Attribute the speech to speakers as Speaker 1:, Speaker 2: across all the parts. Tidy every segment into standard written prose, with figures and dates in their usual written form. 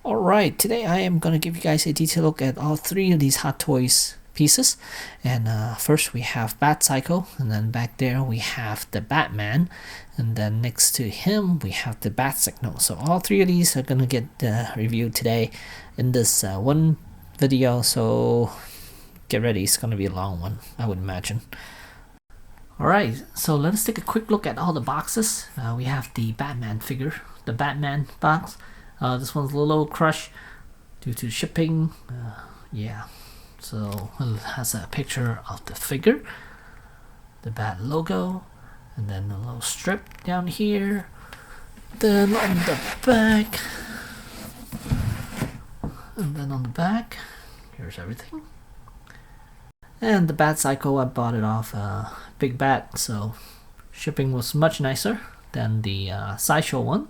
Speaker 1: Alright, today I am going to give you guys a detailed look at all three of these Hot Toys pieces. And first we have Batcycle, and then back there we have the Batman, and then next to him we have the Batcycle. So all three of these are going to get reviewed today in this one video, so get ready, it's going to be a long one, I would imagine. Alright, so let us take a quick look at all the boxes. We have the Batman figure, the Batman box. This one's a little crushed due to shipping. Yeah, so it has a picture of the figure, the Bat logo, and then a little strip down here. Then on the back, here's everything. And the Batcycle, I bought it off Big Bat, so shipping was much nicer than the Sideshow one.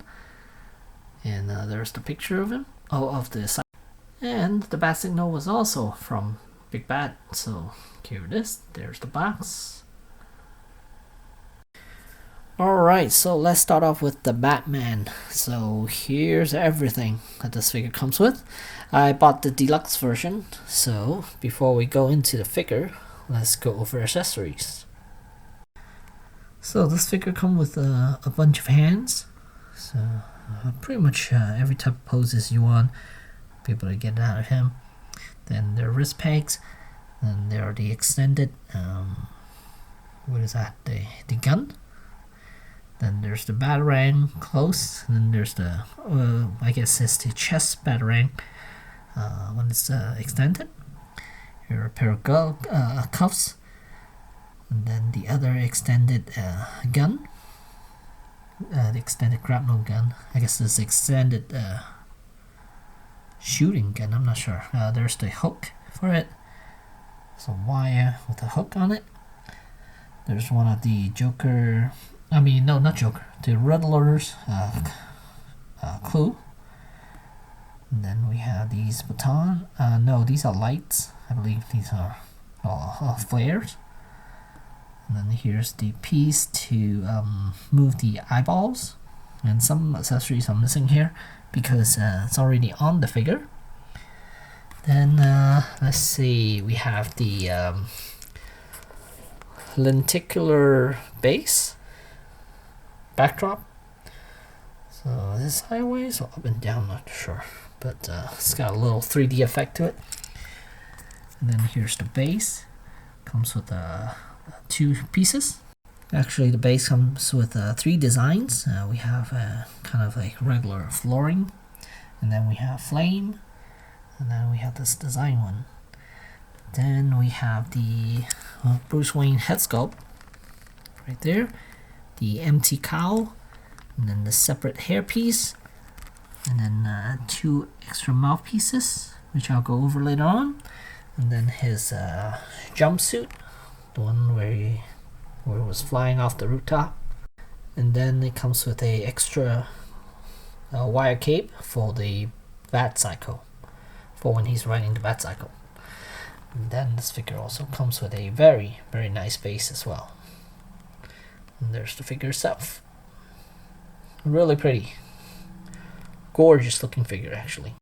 Speaker 1: And there's the picture of him, of the side. And the Batcycle was also from Big Bat, so here it is. There's the box. Alright, so let's start off with the Batman. So here's everything that this figure comes with. I bought the deluxe version, so before we go into the figure, let's go over accessories. So this figure comes with a bunch of hands. So pretty much every type of poses you want, be able to get out of him. Then there are wrist pegs, and there are the extended, what is that, the gun. Then there's the batarang close, and then there's the, I guess it's the chest batarang when it's extended. Here are a pair of cuffs, and then the other extended gun. The extended grapnel gun. I guess this extended shooting gun, I'm not sure. There's the hook for it. Some wire with a hook on it. There's one of the Joker, no, not Joker, the Riddler's clue. And then we have these baton. No, these are lights. I believe these are flares. And then here's the piece to move the eyeballs, and some accessories I'm missing here because it's already on the figure. Then let's see, we have the lenticular base backdrop. So is this sideways or up and down, not sure, but it's got a little 3D effect to it. And then here's the base, comes with two pieces. Actually, the base comes with three designs. We have kind of like regular flooring, and then we have flame, and then we have this design one. Then we have the Bruce Wayne head sculpt right there, the empty cowl, and then the separate hairpiece, and then two extra mouthpieces, which I'll go over later on, and then his jumpsuit, the one where it was flying off the rooftop. And then it comes with a extra wire cape for the Batcycle, for when he's riding the Batcycle. And then this figure also comes with a very, very nice base as well. And there's the figure itself. Really pretty. Gorgeous looking figure, actually.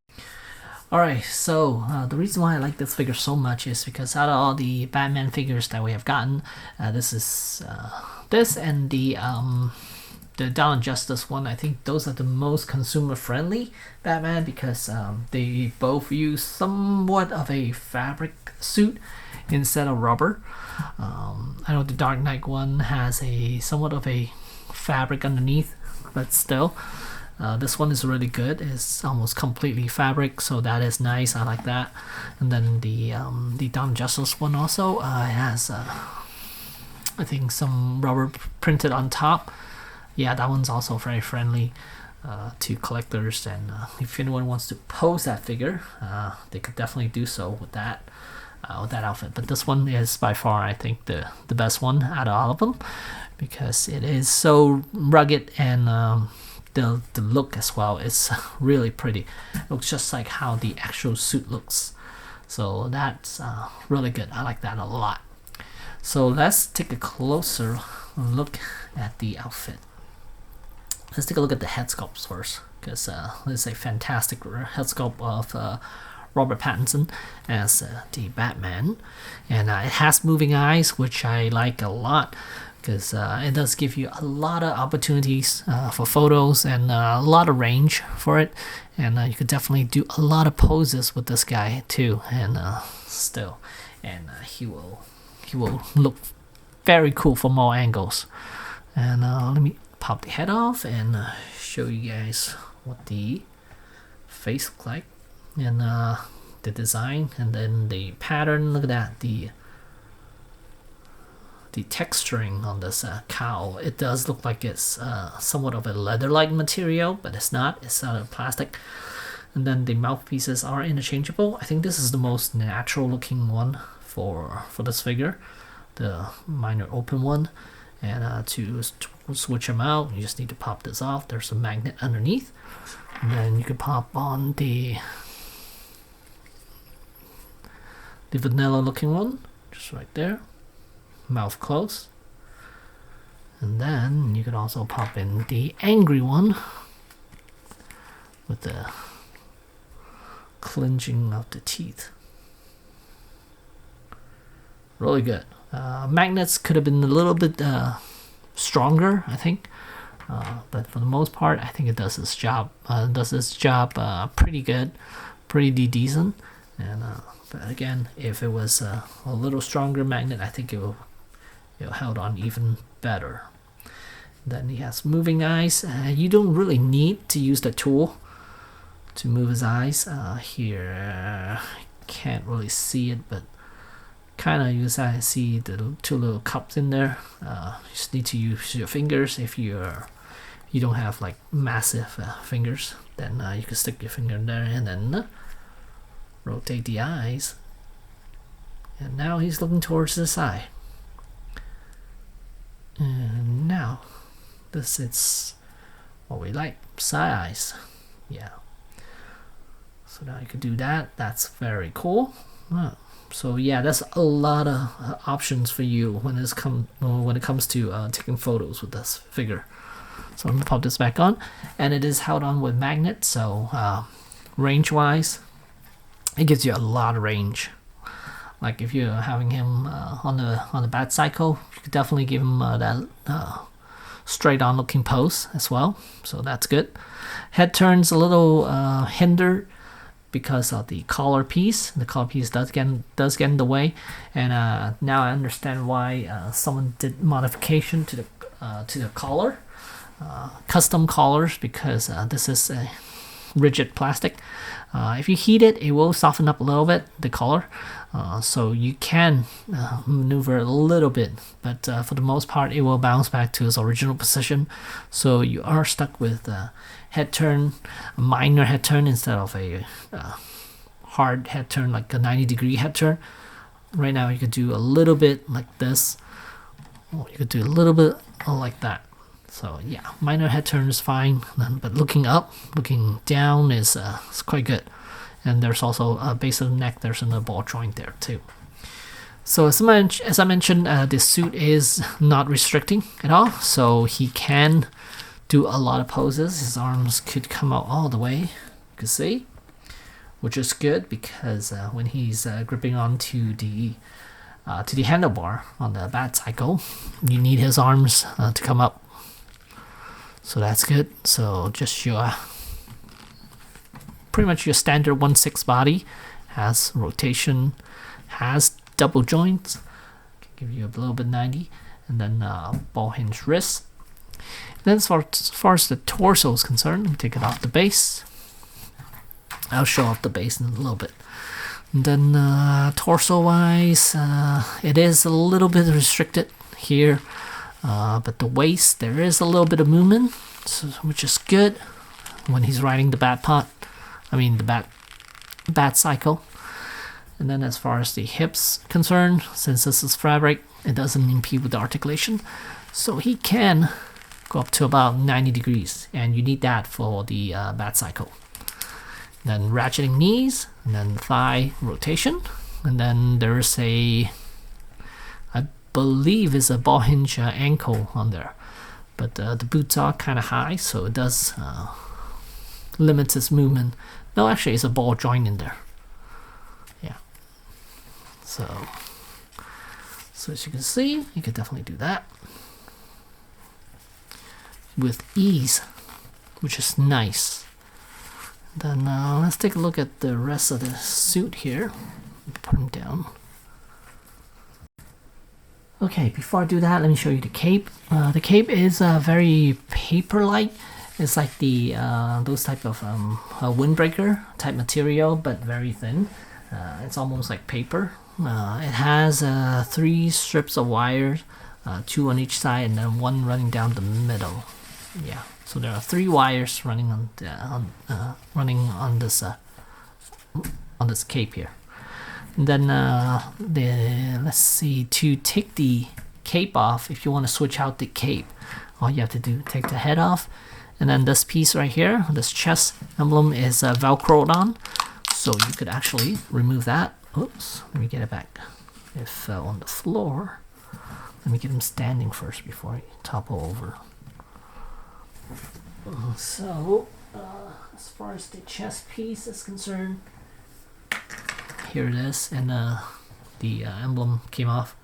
Speaker 1: Alright, so the reason why I like this figure so much is because out of all the Batman figures that we have gotten, this is this and the Dawn of Justice one. I think those are the most consumer friendly Batman because they both use somewhat of a fabric suit instead of rubber. I know the Dark Knight one has a somewhat of a fabric underneath, but still. This one is really good. It's almost completely fabric, so that is nice. I like that. And then the Dawn of Justice one also has I think some rubber printed on top. Yeah, that one's also very friendly to collectors, and if anyone wants to pose that figure, they could definitely do so with that outfit. But this one is by far, I think, the best one out of all of them because it is so rugged, and the look as well is really pretty. It looks just like how the actual suit looks, so that's really good. I like that a lot. So let's take a closer look at the outfit. Let's take a look at the head sculpts first, because this is a fantastic head sculpt of Robert Pattinson as the Batman, and it has moving eyes, which I like a lot because it does give you a lot of opportunities for photos and a lot of range for it, and you could definitely do a lot of poses with this guy too, and he will look very cool from all angles. And let me pop the head off and show you guys what the face looks like, and the design, and then the pattern. Look at that, the texturing on this cowl. It does look like it's somewhat of a leather-like material, but it's not. It's out of plastic. And then the mouthpieces are interchangeable. I think this is the most natural looking one for this figure, the minor open one. And to switch them out, you just need to pop this off. There's a magnet underneath, and then you can pop on the vanilla looking one, just right there, mouth closed. And then you can also pop in the angry one with the clenching of the teeth. Really good. Magnets could have been a little bit stronger, I think, but for the most part, I think it does its job. Pretty good, pretty decent. And but again, if it was a little stronger magnet, I think it'll held on even better. Then he has moving eyes. You don't really need to use the tool to move his eyes. Here, can't really see it, but kind of you see the two little cups in there. You just need to use your fingers. If you don't have like massive fingers, then you can stick your finger in there and then rotate the eyes. And now he's looking towards the side. And now this is what we like, side eyes. Yeah. So now you can do that. That's very cool. So yeah, that's a lot of options for you when it comes to taking photos with this figure. So I'm gonna pop this back on, and it is held on with magnets. So range-wise, it gives you a lot of range. Like if you're having him on the Batcycle, you could definitely give him that straight-on looking pose as well. So that's good. Head turns a little hindered because of the collar piece. The collar piece does get in the way, and now I understand why someone did modification to the collar, custom collars, because this is a rigid plastic. If you heat it, it will soften up a little bit, the collar, so you can maneuver a little bit, but for the most part it will bounce back to its original position, so you are stuck with head turn, a minor head turn instead of a hard head turn, like a 90-degree head turn. Right now you could do a little bit like this, or you could do a little bit like that. So yeah, minor head turn is fine, but looking up, looking down is quite good. And there's also a base of the neck, there's another ball joint there too. So as I mentioned, this suit is not restricting at all, so he can do a lot of poses. His arms could come out all the way, you can see, which is good because when he's gripping onto the handlebar on the Batcycle, you need his arms to come up. So that's good. So just your pretty much your standard 1/6 body, has rotation, has double joints, give you a little bit 90, and then ball hinge wrist. Then as far as the torso is concerned, let me take it off the base. I'll show off the base in a little bit. And then torso wise, it is a little bit restricted here. But the waist, there is a little bit of movement, which is good when he's riding the Batcycle. And then as far as the hips concerned, since this is fabric, it doesn't impede with the articulation, so he can go up to about 90 degrees, and you need that for the Batcycle. Then ratcheting knees, and then thigh rotation, and then there's I believe is a ball hinge ankle on there, but the boots are kind of high, so it does limits his movement. No, actually, it's a ball joint in there. Yeah. So as you can see, you can definitely do that with ease, which is nice. Then let's take a look at the rest of the suit here. Put him down. Okay, before I do that, let me show you the cape. The cape is very paper-like. It's like the those type of windbreaker type material, but very thin. It's almost like paper. It has 3 strips of wires, 2 on each side, and then 1 running down the middle. Yeah, so there are 3 wires running on this cape here. And then let's see, to take the cape off, if you want to switch out the cape, all you have to do, take the head off, and then this piece right here, this chest emblem, is velcroed on, so you could actually remove that. Oops, let me get it back. It fell on the floor. Let me get him standing first before I topple over. So as far as the chest piece is concerned, here it is, and the emblem came off.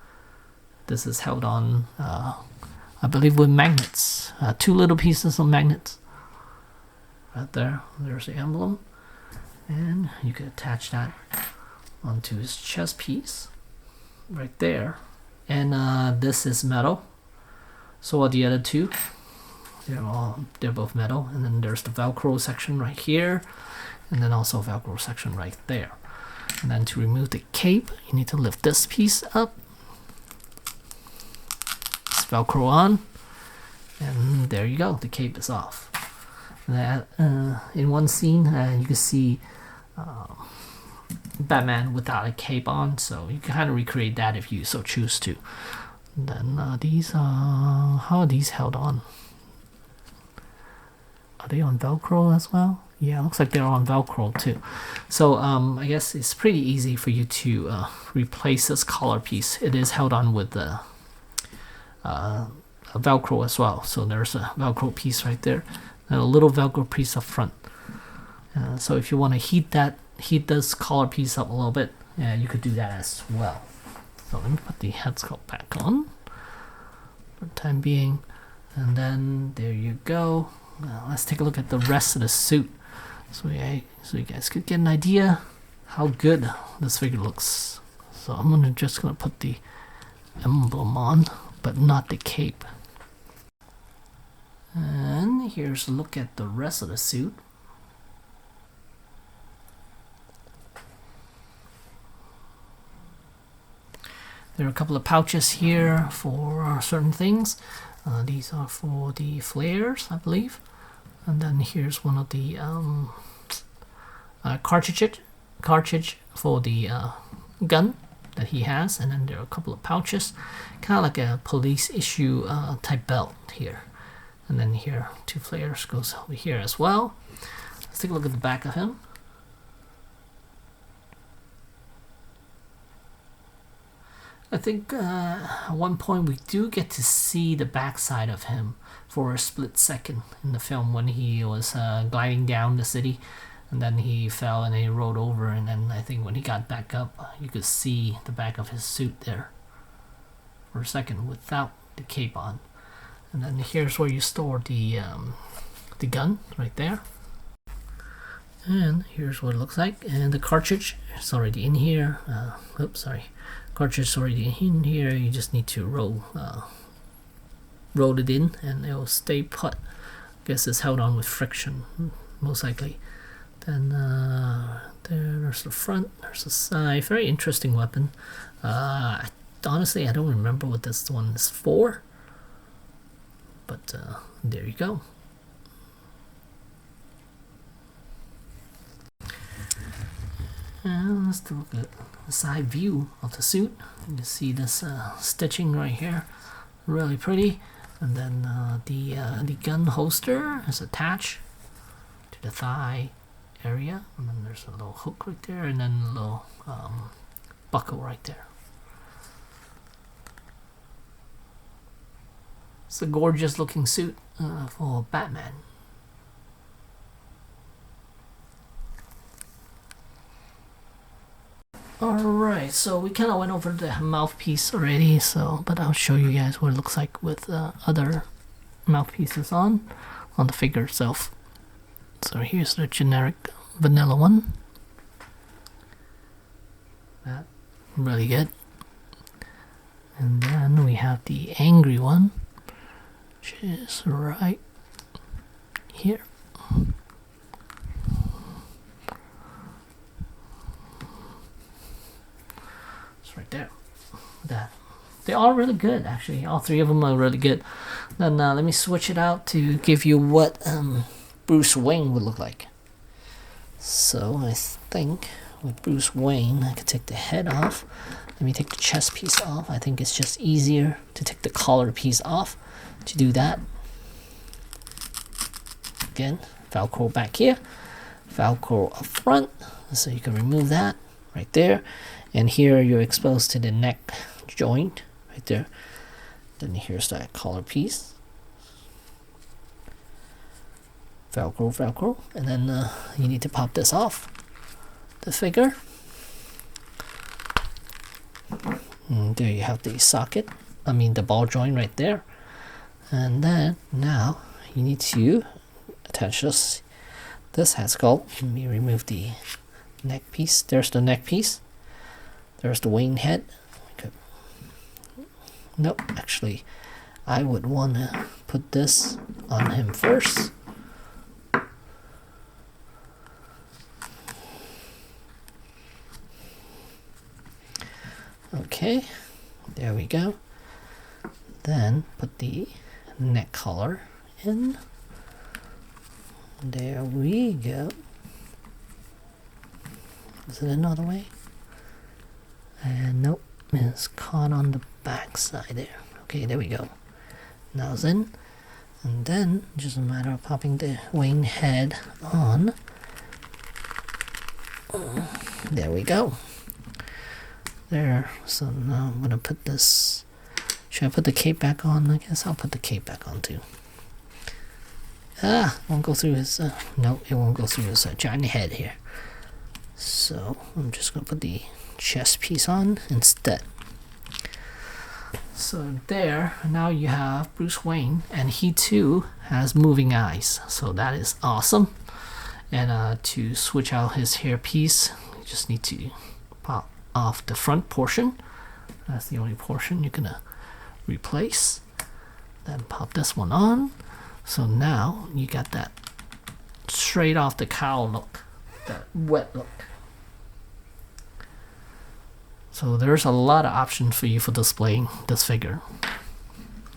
Speaker 1: This is held on, I believe, with magnets. 2 little pieces of magnets. Right there, there's the emblem, and you can attach that onto his chest piece, right there. And this is metal. So are the other 2. They're both metal. And then there's the Velcro section right here, and then also a Velcro section right there. And then to remove the cape, you need to lift this piece up. It's Velcro on, and there you go. The cape is off. That in one scene, you can see Batman without a cape on, so you can kind of recreate that if you so choose to. And then these, how are these held on? Are they on Velcro as well? Yeah, it looks like they're on Velcro too. So I guess it's pretty easy for you to replace this collar piece. It is held on with the a Velcro as well. So there's a Velcro piece right there, and a little Velcro piece up front. So if you want to heat this collar piece up a little bit, you could do that as well. So let me put the head sculpt back on for the time being, and then there you go. Let's take a look at the rest of the suit, so you guys could get an idea how good this figure looks. So I'm just gonna put the emblem on, but not the cape. And here's a look at the rest of the suit. There are a couple of pouches here for certain things. These are for the flares, I believe. And then here's one of the cartridge for the gun that he has. And then there are a couple of pouches, kind of like a police issue type belt here. And then here, 2 flares goes over here as well. Let's take a look at the back of him. I think at one point we do get to see the backside of him for a split second in the film when he was gliding down the city, and then he fell and he rolled over, and then I think when he got back up, you could see the back of his suit there for a second without the cape on. And then here's where you store the gun right there. And here's what it looks like, and the cartridge is already in here. Oops, sorry. Cartridge is already in here. You just need to roll it in, and it will stay put. I guess it's held on with friction, most likely. Then there's the front, there's the side. Very interesting weapon. Honestly, I don't remember what this one is for, but there you go. And let's look at the side view of the suit. You can see this stitching right here, really pretty. And then the gun holster is attached to the thigh area, and then there's a little hook right there, and then a little buckle right there. It's a gorgeous looking suit for Batman. Alright, so we kind of went over the mouthpiece already, but I'll show you guys what it looks like with other mouthpieces on the figure itself. So here's the generic vanilla one. That really good. And then we have the angry one, which is right here. It's right there. That. They are really good, actually. All three of them are really good. Then let me switch it out to give you what Bruce Wayne would look like. So I think with Bruce Wayne, I could take the head off. Let me take the chest piece off. I think it's just easier to take the collar piece off. To do that, again, Velcro back here, Velcro up front, so you can remove that right there. And here you're exposed to the neck joint right there. Then here's that collar piece, Velcro, and then you need to pop this off the figure. And there you have the socket, the ball joint right there. And then now you need to attach this head sculpt. Let me remove the neck piece. There's the neck piece. There's the Wayne head. Nope, actually I would want to put this on him first. Okay, there we go. Then put the neck collar in. There we go. Is it another way? And nope, it's caught on the back side there. Okay, there we go. Now it's in. And then just a matter of popping the Wayne head on. There we go. There. So now I'm gonna put this. Should I put the cape back on? I guess I'll put the cape back on too. Won't go through his. No, it won't go through his giant head here. So I'm just gonna put the chest piece on instead. So there, now you have Bruce Wayne, and he too has moving eyes. So that is awesome. And to switch out his hair piece, you just need to pop off the front portion. That's the only portion you're gonna replace. Then pop this one on. So now you got that straight off the cowl look, that wet look. So there's a lot of options for you for displaying this figure.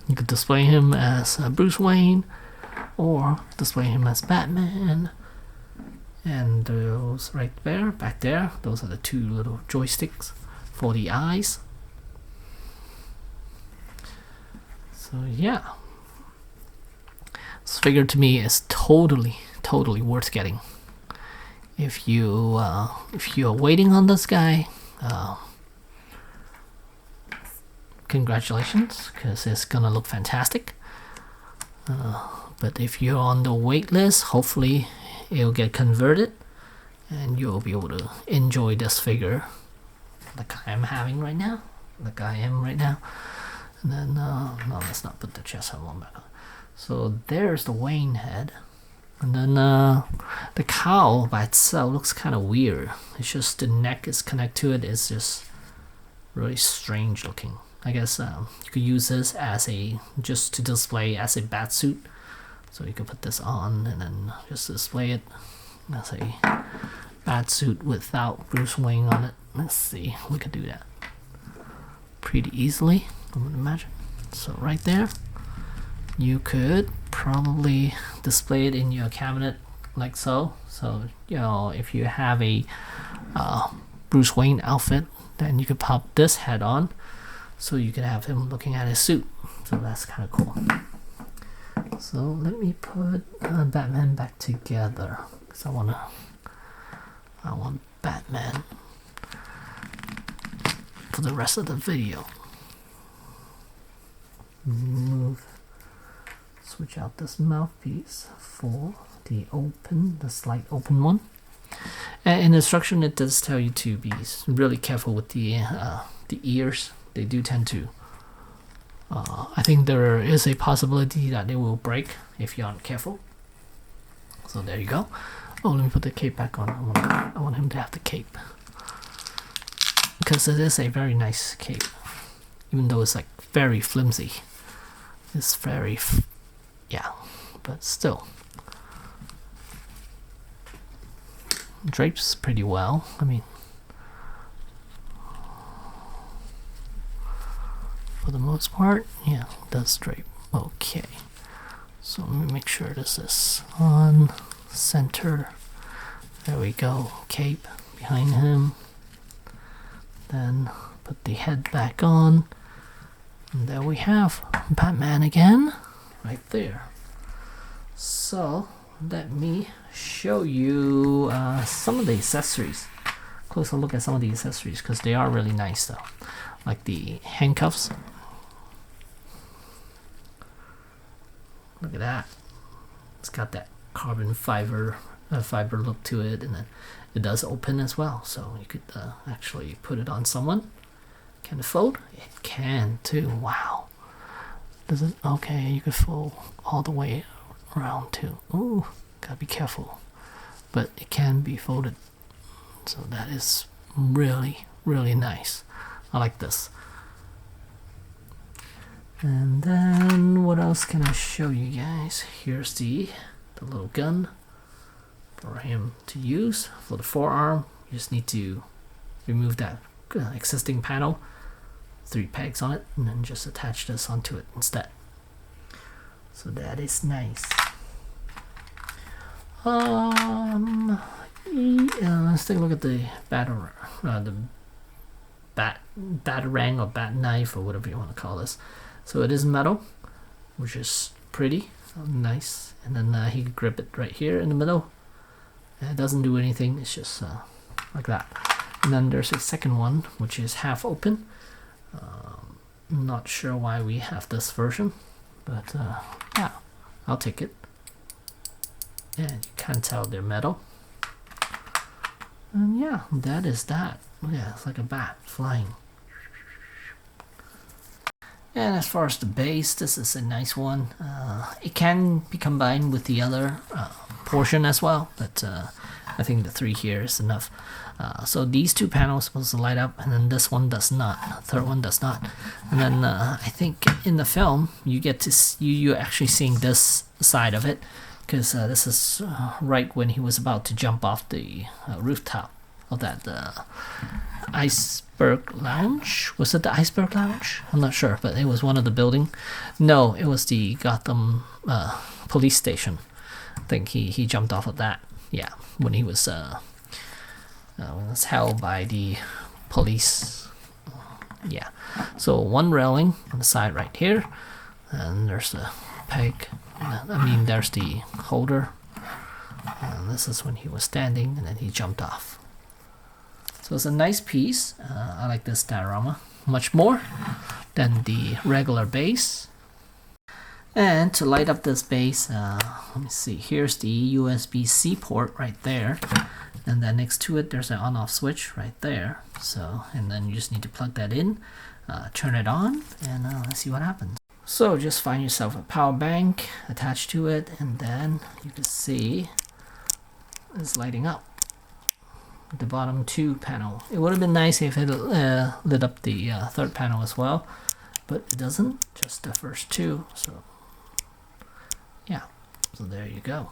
Speaker 1: You could display him as Bruce Wayne, or display him as Batman. And those right there, back there, those are the two little joysticks for the eyes. So yeah, this figure to me is totally worth getting. If you're waiting on this guy, congratulations, because it's gonna look fantastic. But if you're on the wait list, hopefully it'll get converted and you'll be able to enjoy this figure like I am having right now, like I am right now. And then no, let's not put the chest one back on. So there's the Wayne head, and then the cowl by itself looks kind of weird. It's just the neck is connected to it. It's just really strange looking. I guess you could use this as just to display as a bat suit. So you could put this on and then just display it as a bat suit without Bruce Wayne on it. Let's see, we could do that pretty easily, I would imagine. So right there, you could probably display it in your cabinet like so. So if you have a Bruce Wayne outfit, then you could pop this head on, so you could have him looking at his suit. So that's kind of cool. So let me put Batman back together, because I want Batman for the rest of the video. Switch out this mouthpiece for the slight open one. And in the instruction, it does tell you to be really careful with the ears. They do tend to. I think there is a possibility that they will break if you aren't careful. So there you go. Oh, let me put the cape back on. I want him to have the cape because it is a very nice cape, even though it's like very flimsy. It's very, yeah, but still. Drapes pretty well. I mean, for the most part, yeah, it does drape. Okay, so let me make sure this is on center. There we go. Cape behind him. Then put the head back on. And there we have Batman again, right there. So let me show you some of the accessories. Closer look at some of the accessories because they are really nice though. Like the handcuffs. Look at that. It's got that carbon fiber look to it, and then it does open as well, so you could actually put it on someone. Can it fold? It can too. Wow. Does it? Okay, you could fold all the way around too. Ooh, gotta be careful, but it can be folded, so that is really, really nice. I like this. And then what else can I show you guys? Here's the little gun for him to use for the forearm. You just need to remove that existing panel, 3 pegs on it, and then just attach this onto it instead. So that is nice. Let's take a look at the batarang or bat knife or whatever you want to call this. So it is metal, which is pretty nice, and then he can grip it right here in the middle. It doesn't do anything, it's just like that. And then there's a second one which is half open. I'm not sure why we have this version, but yeah, I'll take it. And you can't tell they're metal. And yeah, that is that. Yeah, it's like a bat flying. And as far as the base, this is a nice one. It can be combined with the other portion as well, but I think the 3 here is enough. So these 2 panels are supposed to light up, and then this one does not. The third one does not. And then I think in the film you get to you're actually seeing this side of it, because this is right when he was about to jump off the rooftop of that Iceberg Lounge. Was it the Iceberg Lounge? I'm not sure, but it was one of the building. No, it was the Gotham police station. I think he jumped off of that. Yeah, when he was held by the police. Yeah, so 1 railing on the side right here, and there's the peg. There's the holder. And this is when he was standing, and then he jumped off. So it's a nice piece. I like this diorama much more than the regular base. And to light up this base, let me see, here's the USB-C port right there, and then next to it there's an on-off switch right there. So, and then you just need to plug that in, turn it on, and let's see what happens. So just find yourself a power bank attached to it, and then you can see it's lighting up the bottom 2 panel. It would have been nice if it lit up the 3rd panel as well, but it doesn't, just the first 2. So yeah, so there you go.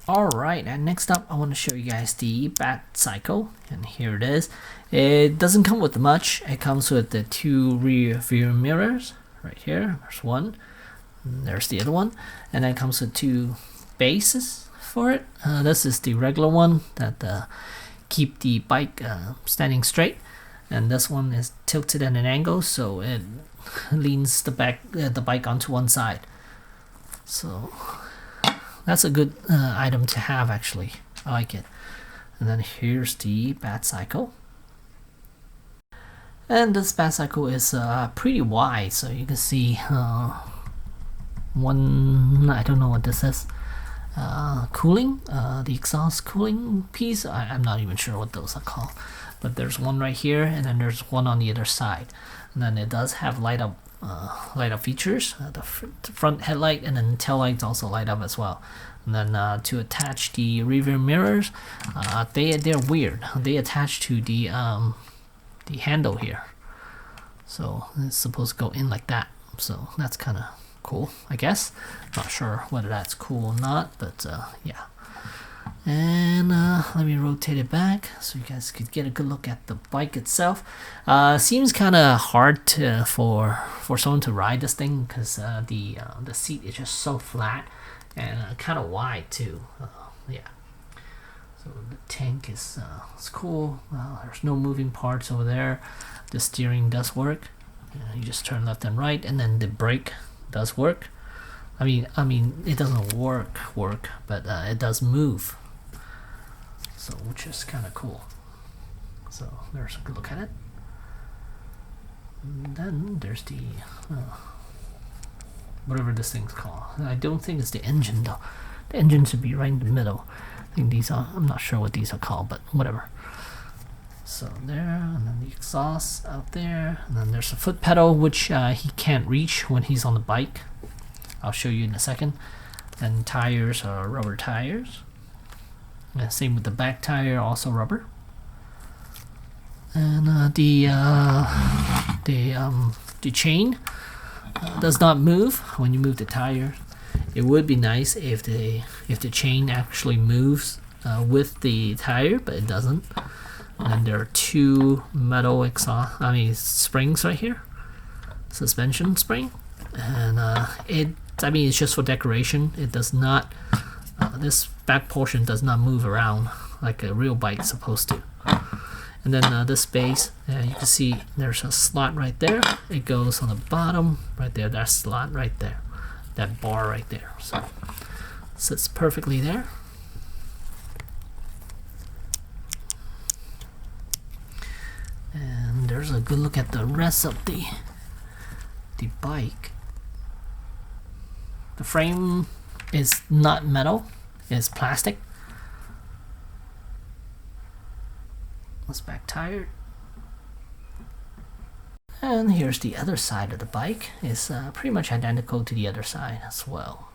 Speaker 1: Alright, and next up I want to show you guys the Batcycle, and here it is. It doesn't come with much. It comes with the 2 rear view mirrors right here. There's one, and there's the other one, and then it comes with 2 bases for it. This is the regular one that keep the bike standing straight, and this one is tilted at an angle, so it leans the bike onto one side. So that's a good item to have, actually. I like it. And then here's the Batcycle. And this Batcycle is pretty wide, so you can see one, I don't know what this is. cooling, the exhaust cooling piece. I'm not even sure what those are called, but there's one right here, and then there's one on the other side. And then it does have light up features. The front headlight and then tail lights also light up as well. And then to attach the rearview mirrors, they're weird. They attach to the handle here, so it's supposed to go in like that. So that's kind of cool, I guess. Not sure whether that's cool or not, but yeah. And let me rotate it back so you guys could get a good look at the bike itself. Seems kind of hard for someone to ride this thing because the seat is just so flat and kind of wide too. Yeah. So the tank is cool. There's no moving parts over there. The steering does work. You just turn left and right, and then the brake does work. I mean, it doesn't work, but it does move. So, which is kind of cool. So there's a good look at it. And then there's the whatever this thing's called. I don't think it's the engine though. The engine should be right in the middle. I think these are. I'm not sure what these are called, but whatever. So there, and then the exhaust out there, and then there's a foot pedal which he can't reach when he's on the bike. I'll show you in a second. And tires are rubber tires. And same with the back tire, also rubber. And the chain does not move when you move the tire. It would be nice if the chain actually moves with the tire, but it doesn't. And then there are two metal springs right here, suspension spring, and it's just for decoration. It does not. This back portion does not move around like a real bike is supposed to. And then this base, you can see there's a slot right there. It goes on the bottom right there. That slot right there, that bar right there. So sits perfectly there. And there's a good look at the rest of the bike. The frame is not metal, it's plastic. This back tire. And here's the other side of the bike. It's pretty much identical to the other side as well.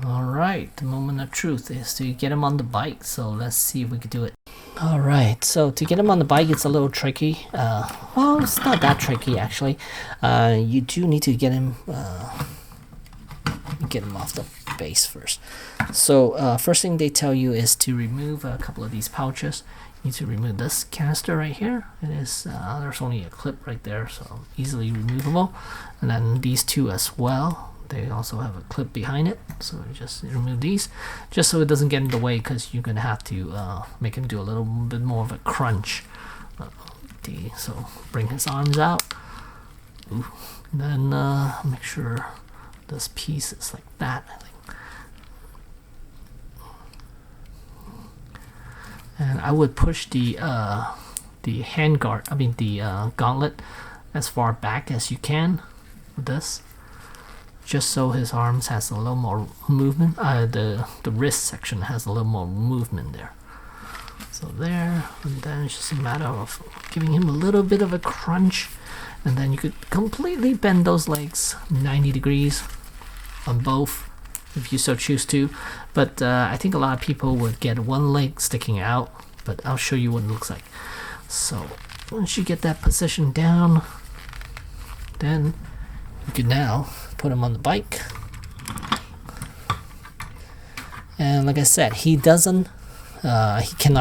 Speaker 1: Alright, the moment of truth is to get him on the bike, so let's see if we can do it. Alright, so to get him on the bike, it's a little tricky. Well, it's not that tricky actually. You do need to get him off the base first. So first thing they tell you is to remove a couple of these pouches. You need to remove this canister right here. It is there's only a clip right there, so easily removable. And then these two as well. They also have a clip behind it, so you just remove these just so it doesn't get in the way, because you're gonna have to make him do a little bit more of a crunch. So bring his arms out. Ooh. And then make sure this piece is like that, I think. And I would push the handguard, the gauntlet, as far back as you can with this, just so his arms has a little more movement. The wrist section has a little more movement there. So there, and then it's just a matter of giving him a little bit of a crunch, and then you could completely bend those legs 90 degrees on both if you so choose to. But I think a lot of people would get one leg sticking out, but I'll show you what it looks like. So once you get that position down, then you can now put him on the bike. And like I said, he cannot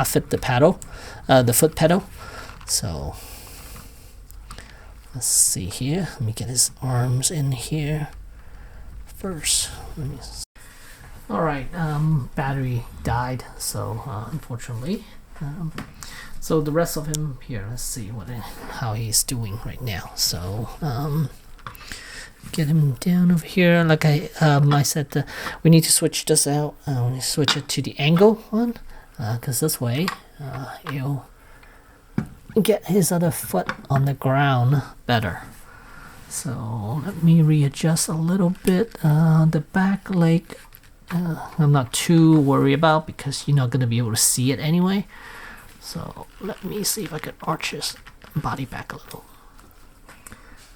Speaker 1: fit the pedal, the foot pedal. So let's see here. Let me get his arms in here first. Alright, battery died, so unfortunately. So the rest of him here, let's see how he's doing right now. So get him down over here. Like I said, we need to switch this out. We switch it to the angle one, because this way get his other foot on the ground better. So let me readjust a little bit. The back leg, I'm not too worried about because you're not going to be able to see it anyway. So let me see if I can arch his body back a little.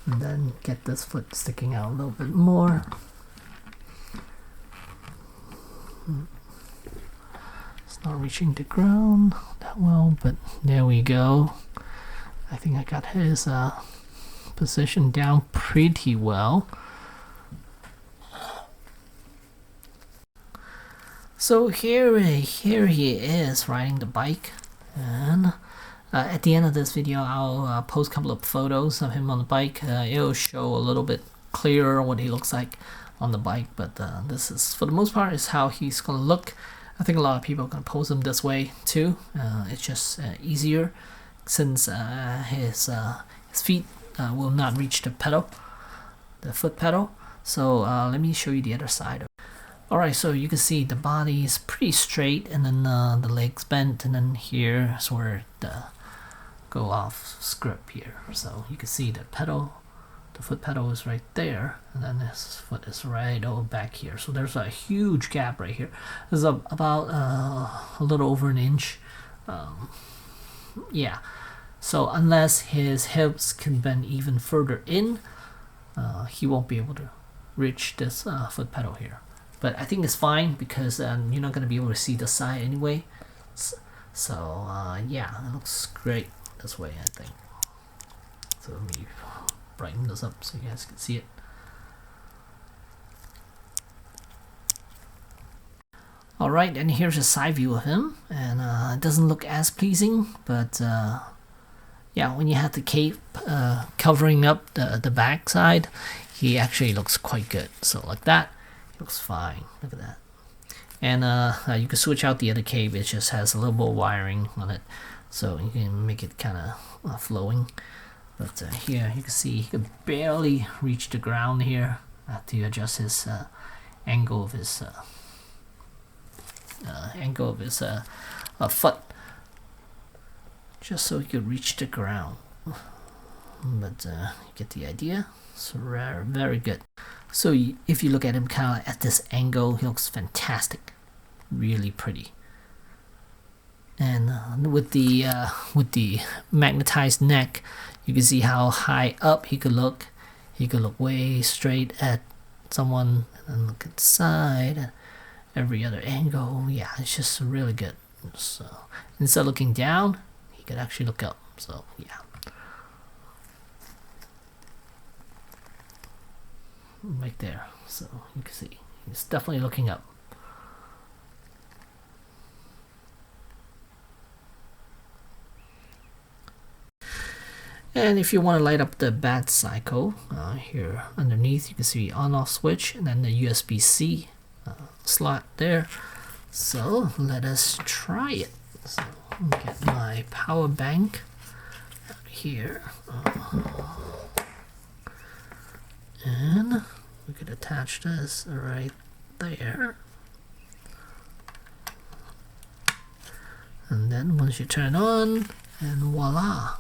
Speaker 1: And then get this foot sticking out a little bit more. It's not reaching the ground that well, but there we go. I think I got his position down pretty well. So here he is riding the bike, and at the end of this video I'll post a couple of photos of him on the bike. It'll show a little bit clearer what he looks like on the bike, but this is, for the most part, is how he's gonna look. I think a lot of people are gonna pose him this way too. It's just easier since his feet will not reach the pedal, the foot pedal. So let me show you the other side. Alright, so you can see the body is pretty straight, and then the legs bent, and then here's where the go off script here. So you can see the pedal, the foot pedal is right there, and then this foot is right over back here. So there's a huge gap right here. There's about a little over an inch. Yeah. So unless his hips can bend even further in, he won't be able to reach this foot pedal here. But I think it's fine because you're not going to be able to see the side anyway. So yeah, it looks great this way, I think. So let me brighten this up so you guys can see it. Alright, and here's a side view of him, and it doesn't look as pleasing, but yeah, when you have the cape covering up the back side, he actually looks quite good. So like that, he looks fine. Look at that. And you can switch out the other cape. It just has a little more wiring on it, so you can make it kind of flowing. But here you can see he can barely reach the ground here. I have to adjust his angle of his foot, just so he could reach the ground. But you get the idea. So very good. So if you look at him kind of at this angle, he looks fantastic, really pretty. And with the magnetized neck, you can see how high up he could look. He could look way straight at someone and then look at the side, and every other angle. Yeah, it's just really good. So instead of looking down, he could actually look up. So yeah. Right there, so you can see he's definitely looking up. And if you want to light up the Batcycle, here underneath you can see on-off switch and then the USB-C slot there. So let us try it. So I'll get my power bank out here. And we could attach this right there. And then once you turn on, and voila.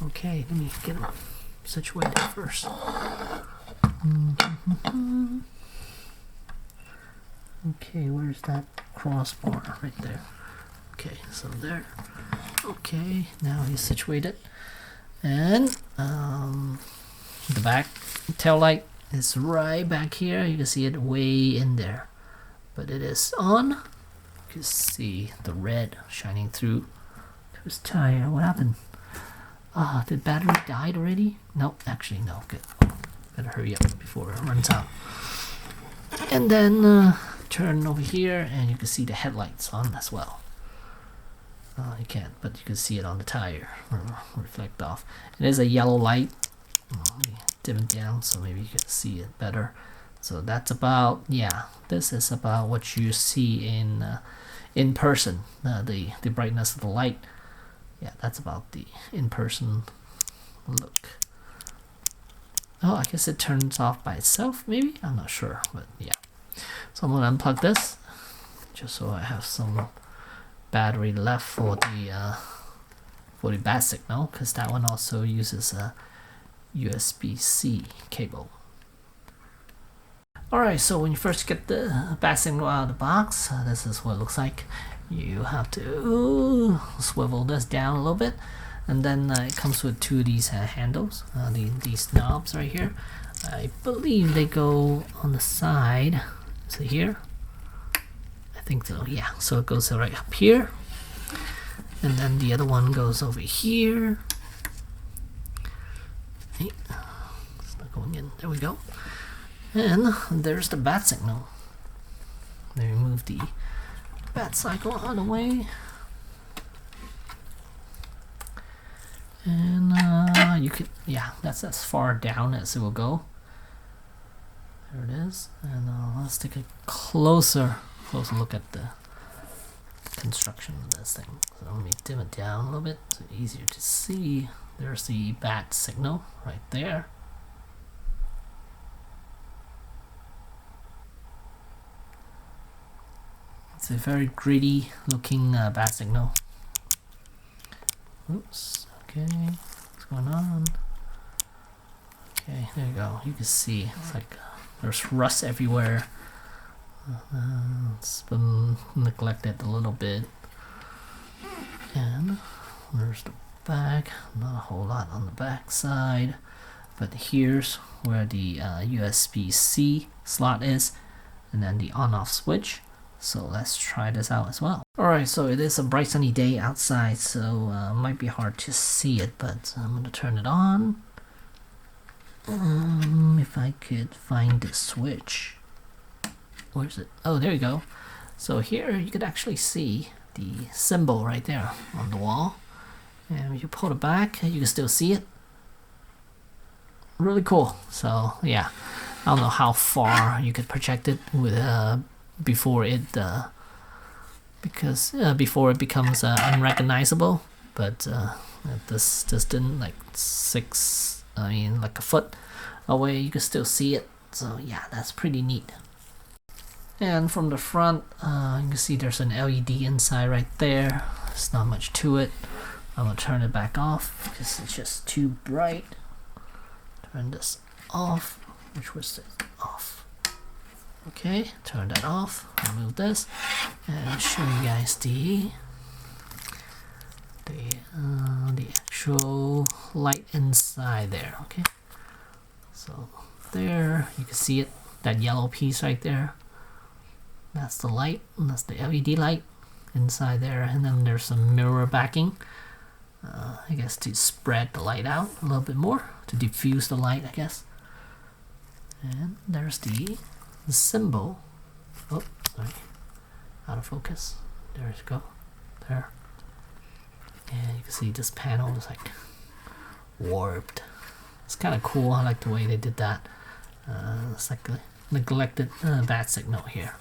Speaker 1: Okay, let me get it situated first. Okay, where's that crossbar? Right there. Okay, so there. Okay, now he's situated. And the back tail light is right back here. You can see it way in there, but it is on. You can see the red shining through his tire. What happened? Did battery died already? Nope, actually no. Good. Better hurry up before it runs out. And then turn over here, and you can see the headlights on as well. You can't, but you can see it on the tire. Reflect off. It is a yellow light. Let me dim it down so maybe you can see it better. So that's about, yeah, this is about what you see in person, the brightness of the light. Yeah, that's about the in-person look. Oh, I guess it turns off by itself, maybe? I'm not sure, but yeah. So I'm gonna unplug this just so I have some battery left for for the Batcycle, because that one also uses a USB-C cable. Alright, so when you first get the Batcycle out of the box, this is what it looks like. You have to swivel this down a little bit, and then it comes with two of these handles, these knobs right here. I believe they go on the side. Is it here? I think so, yeah. So it goes right up here, and then the other one goes over here. Hey, it's not going in. There we go. And there's the Batcycle. Let me move the Batcycle out of the way. And you could, yeah, that's as far down as it will go. There it is. And let's take a closer look at the construction of this thing. So let me dim it down a little bit so it's easier to see. There's the Batcycle right there. It's a very gritty looking Batcycle. Oops, okay, what's going on? Okay, there you go. You can see it's like there's rust everywhere. It's been neglected a little bit. And there's the back. Not a whole lot on the back side, but here's where the USB-C slot is, and then the on-off switch. So let's try this out as well. Alright, so it is a bright sunny day outside, so it might be hard to see it, but I'm going to turn it on. If I could find the switch. Where's it? Oh, there you go. So here you could actually see the symbol right there on the wall. And if you pull it back, you can still see it. Really cool. So yeah, I don't know how far you could project it with before it before it becomes unrecognizable, but this didn't, like like a foot away you can still see it. So yeah, that's pretty neat. And from the front, you can see there's an LED inside right there. There's not much to it. I'm gonna turn it back off because it's just too bright. Turn this off. Which was it? Off. Okay, turn that off. Remove this, and I'll show you guys the actual light inside there. Okay, so there you can see it. That yellow piece right there. That's the light. And that's the LED light inside there, and then there's some mirror backing. I guess to spread the light out a little bit more, to diffuse the light, I guess. And there's the symbol. Oh, sorry, out of focus. There you go. There. And you can see this panel is like warped. It's kind of cool. I like the way they did that. It's like a neglected Batcycle here.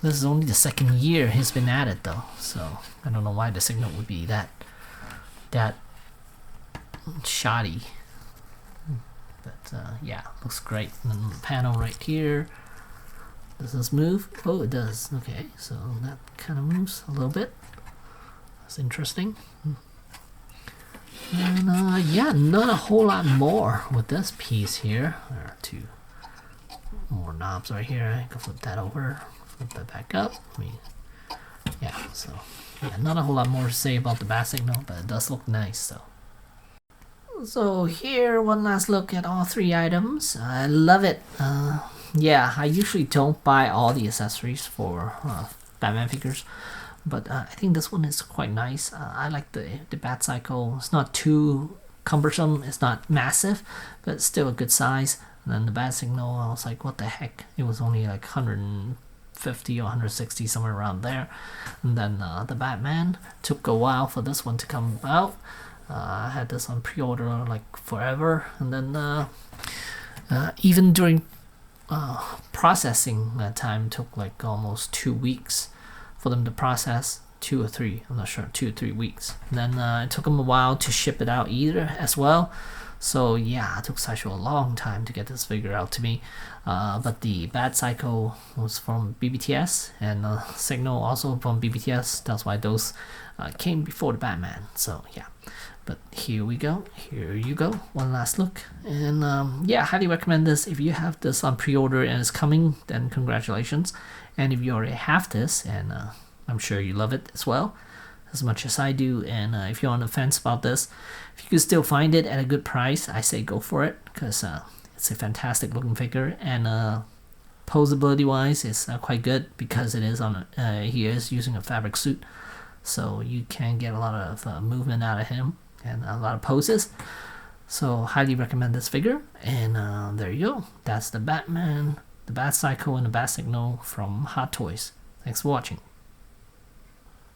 Speaker 1: This is only the second year he's been at it though, so I don't know why the signal would be that shoddy. But yeah, looks great. And then the panel right here. Does this move? Oh, it does. Okay, so that kind of moves a little bit. That's interesting. And yeah, not a whole lot more with this piece here. There are two more knobs right here. I can flip that over, flip that back up. Yeah, so yeah, not a whole lot more to say about the Batcycle, but it does look nice. So here, one last look at all three items. I love it. Yeah, I usually don't buy all the accessories for Batman figures, but I think this one is quite nice. I like the Batcycle. It's not too cumbersome. It's not massive, but it's still a good size. And then the Batcycle, I was like, what the heck? It was only like 150 or 160, somewhere around there. And then the Batman took a while for this one to come out. I had this on pre-order like forever, and then even during processing time took like almost 2 weeks for them to process. 2 or 3, I'm not sure, 2 or 3 weeks. And then it took them a while to ship it out either as well. So yeah, it took Sideshow a long time to get this figure out to me. But the Batcycle was from BBTS, and Signal also from BBTS. That's why those came before the Batman. So yeah, but here we go. Here you go. One last look, and yeah, I highly recommend this. If you have this on pre-order and it's coming, then congratulations. And if you already have this, and I'm sure you love it as well, as much as I do, and if you're on the fence about this, if you can still find it at a good price, I say go for it, because it's a fantastic looking figure, and posability wise it's quite good, because it is on he is using a fabric suit, so you can get a lot of movement out of him and a lot of poses. So highly recommend this figure, and there you go. That's the Batman, the Batcycle, and the Batcycle from Hot Toys. Thanks for watching.